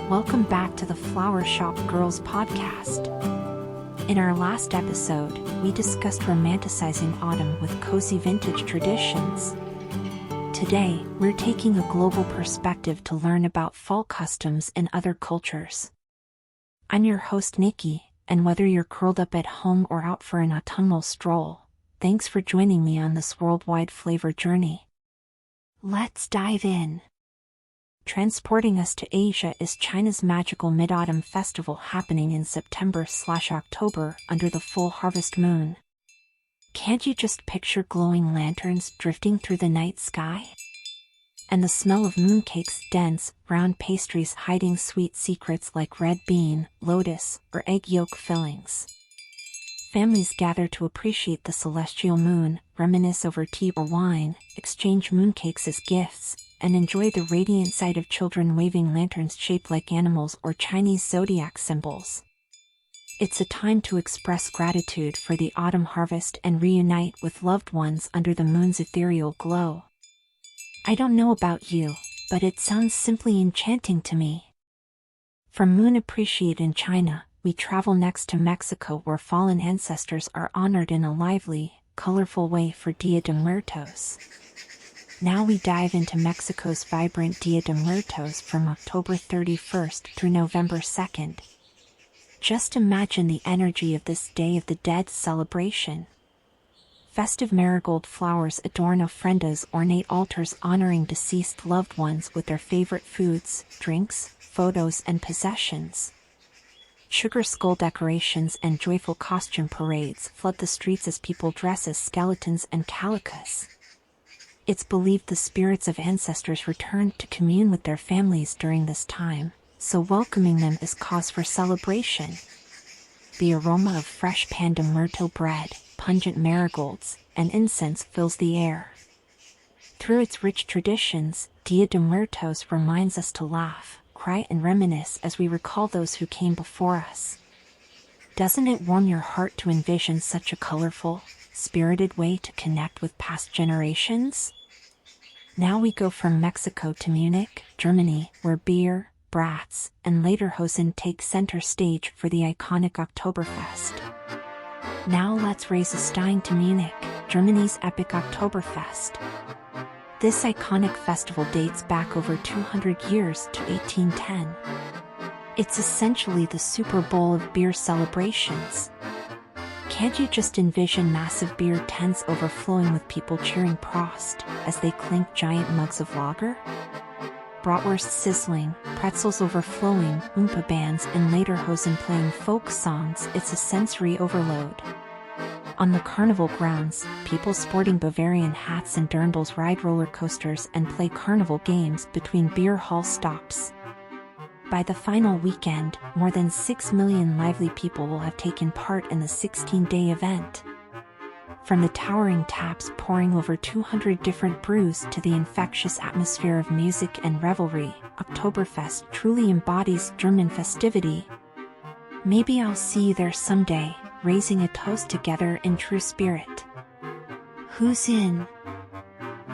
Welcome back to the Flower Shop Girls podcast. In our last episode, we discussed romanticizing autumn with cozy vintage traditions. Today, we're taking a global perspective to learn about fall customs in other cultures. I'm your host Nikki, and whether you're curled up at home or out for an autumnal stroll, thanks for joining me on this worldwide flavor journey. Let's dive in. Transporting us to Asia is China's magical Mid-Autumn Festival happening in September/October under the full harvest moon. Can't you just picture glowing lanterns drifting through the night sky? And the smell of mooncakes, dense, round pastries hiding sweet secrets like red bean, lotus, or egg yolk fillings. Families gather to appreciate the celestial moon, reminisce over tea or wine, exchange mooncakes as gifts, and enjoy the radiant sight of children waving lanterns shaped like animals or Chinese zodiac symbols. It's a time to express gratitude for the autumn harvest and reunite with loved ones under the moon's ethereal glow. I don't know about you, but it sounds simply enchanting to me. From Moon Appreciate in China, we travel next to Mexico where fallen ancestors are honored in a lively, colorful way for Dia de Muertos. Now we dive into Mexico's vibrant Dia de Muertos from October 31st through November 2nd. Just imagine the energy of this Day of the Dead celebration. Festive marigold flowers adorn ofrendas, ornate altars honoring deceased loved ones with their favorite foods, drinks, photos, and possessions. Sugar skull decorations and joyful costume parades flood the streets as people dress as skeletons and calicas. It's believed the spirits of ancestors return to commune with their families during this time, so welcoming them is cause for celebration. The aroma of fresh pan de muerto bread, pungent marigolds, and incense fills the air. Through its rich traditions, Dia de Muertos reminds us to laugh, cry, and reminisce as we recall those who came before us. Doesn't it warm your heart to envision such a colorful, spirited way to connect with past generations? Now we go from Mexico to Munich, Germany, where beer, brats, and lederhosen take center stage for the iconic Oktoberfest. Now let's raise a stein to Munich, Germany's epic Oktoberfest. This iconic festival dates back over 200 years to 1810. It's essentially the Super Bowl of beer celebrations. Can't you just envision massive beer tents overflowing with people cheering Prost as they clink giant mugs of lager? Bratwurst sizzling, pretzels overflowing, oompa bands and lederhosen playing folk songs. It's a sensory overload. On the carnival grounds, people sporting Bavarian hats and dirndls ride roller coasters and play carnival games between beer hall stops. By the final weekend, more than 6 million lively people will have taken part in the 16-day event. From the towering taps pouring over 200 different brews to the infectious atmosphere of music and revelry, Oktoberfest truly embodies German festivity. Maybe I'll see you there someday, raising a toast together in true spirit. Who's in?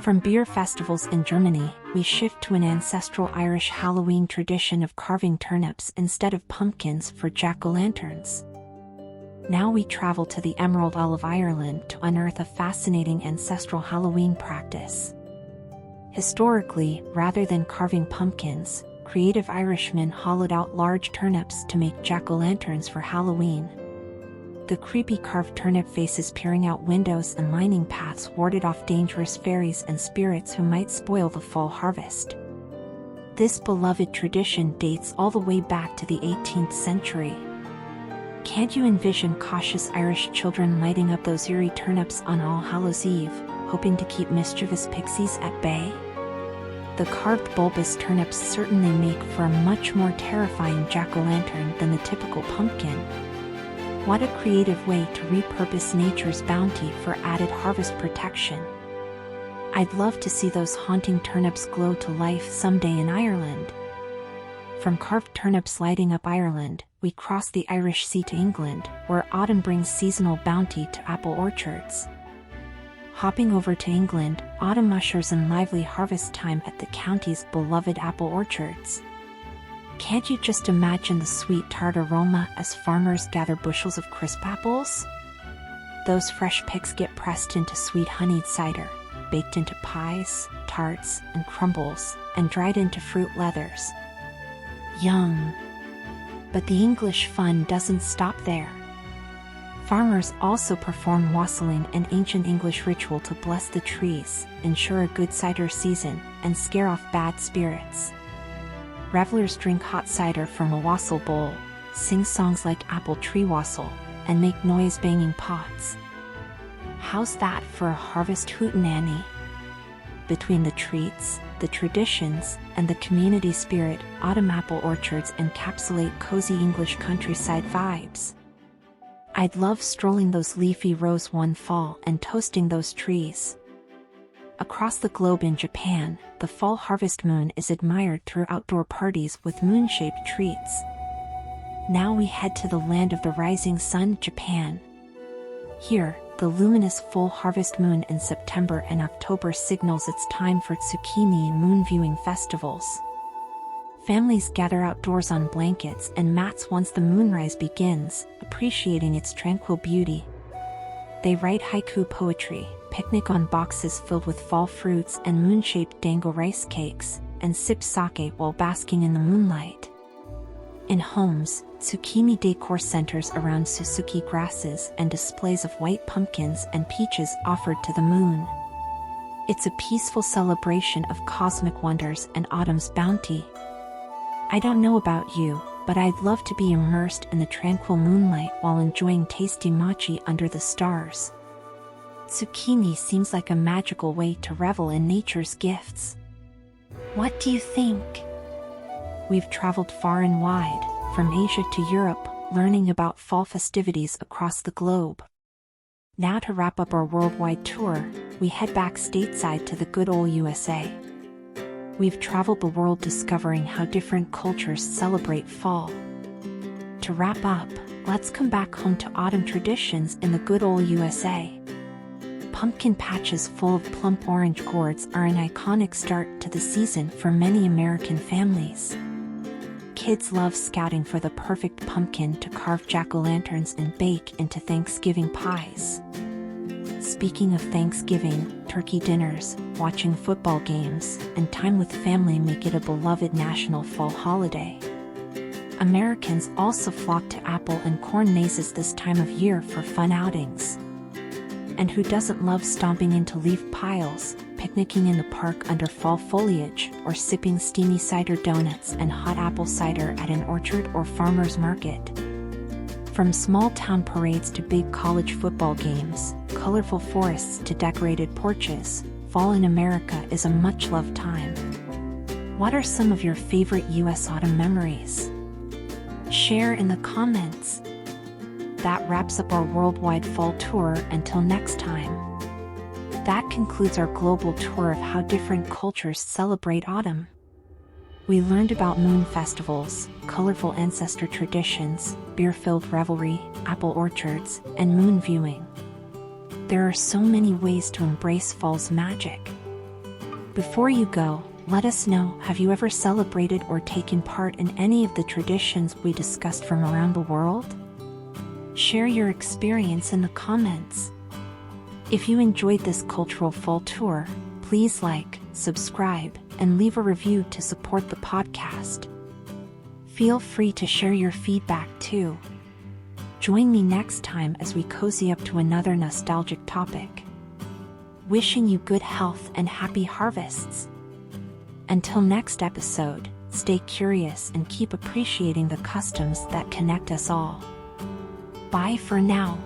From beer festivals in Germany, we shift to an ancestral Irish Halloween tradition of carving turnips instead of pumpkins for jack-o'-lanterns. Now we travel to the Emerald Isle of Ireland to unearth a fascinating ancestral Halloween practice. Historically, rather than carving pumpkins, creative Irishmen hollowed out large turnips to make jack-o'-lanterns for Halloween. The creepy carved turnip faces peering out windows and lining paths warded off dangerous fairies and spirits who might spoil the fall harvest. This beloved tradition dates all the way back to the 18th century. Can't you envision cautious Irish children lighting up those eerie turnips on All Hallows Eve, hoping to keep mischievous pixies at bay? The carved bulbous turnips certainly make for a much more terrifying jack-o'-lantern than the typical pumpkin. What a creative way to repurpose nature's bounty for added harvest protection. I'd love to see those haunting turnips glow to life someday in Ireland. From carved turnips lighting up Ireland, we cross the Irish Sea to England, where autumn brings seasonal bounty to apple orchards. Hopping over to England, autumn ushers in lively harvest time at the county's beloved apple orchards. Can't you just imagine the sweet tart aroma as farmers gather bushels of crisp apples? Those fresh picks get pressed into sweet honeyed cider, baked into pies, tarts, and crumbles, and dried into fruit leathers. Yum! But the English fun doesn't stop there. Farmers also perform wassailing, an ancient English ritual to bless the trees, ensure a good cider season, and scare off bad spirits. Revelers drink hot cider from a wassail bowl, sing songs like apple tree wassail, and make noise-banging pots. How's that for a harvest hootenanny? Between the treats, the traditions, and the community spirit, autumn apple orchards encapsulate cozy English countryside vibes. I'd love strolling those leafy rows one fall and toasting those trees. Across the globe in Japan, the fall harvest moon is admired through outdoor parties with moon-shaped treats. Now we head to the land of the rising sun, Japan. Here, the luminous full harvest moon in September and October signals it's time for Tsukimi moon viewing festivals. Families gather outdoors on blankets and mats once the moonrise begins, appreciating its tranquil beauty. They write haiku poetry, picnic on boxes filled with fall fruits and moon-shaped dango rice cakes, and sip sake while basking in the moonlight. In homes, Tsukimi decor centers around Suzuki grasses and displays of white pumpkins and peaches offered to the moon. It's a peaceful celebration of cosmic wonders and autumn's bounty. I don't know about you, but I'd love to be immersed in the tranquil moonlight while enjoying tasty mochi under the stars. Tsukimi seems like a magical way to revel in nature's gifts. What do you think? We've traveled far and wide, from Asia to Europe, learning about fall festivities across the globe. Now to wrap up our worldwide tour, we head back stateside to the good old USA. We've traveled the world discovering how different cultures celebrate fall. To wrap up, let's come back home to autumn traditions in the good old USA. Pumpkin patches full of plump orange gourds are an iconic start to the season for many American families. Kids love scouting for the perfect pumpkin to carve jack-o'-lanterns and bake into Thanksgiving pies. Speaking of Thanksgiving, turkey dinners, watching football games, and time with family make it a beloved national fall holiday. Americans also flock to apple and corn mazes this time of year for fun outings. And who doesn't love stomping into leaf piles, picnicking in the park under fall foliage, or sipping steamy cider donuts and hot apple cider at an orchard or farmer's market? From small-town parades to big college football games, colorful forests to decorated porches, fall in America is a much-loved time. What are some of your favorite U.S. autumn memories? Share in the comments. That wraps up our worldwide fall tour. Until next time. That concludes our global tour of how different cultures celebrate autumn. We learned about moon festivals, colorful ancestor traditions, beer-filled revelry, apple orchards, and moon viewing. There are so many ways to embrace fall's magic. Before you go, let us know, have you ever celebrated or taken part in any of the traditions we discussed from around the world? Share your experience in the comments. If you enjoyed this cultural fall tour, please like, subscribe, and leave a review to support the podcast. Feel free to share your feedback too. Join me next time as we cozy up to another nostalgic topic. Wishing you good health and happy harvests. Until next episode, stay curious and keep appreciating the customs that connect us all. Bye for now.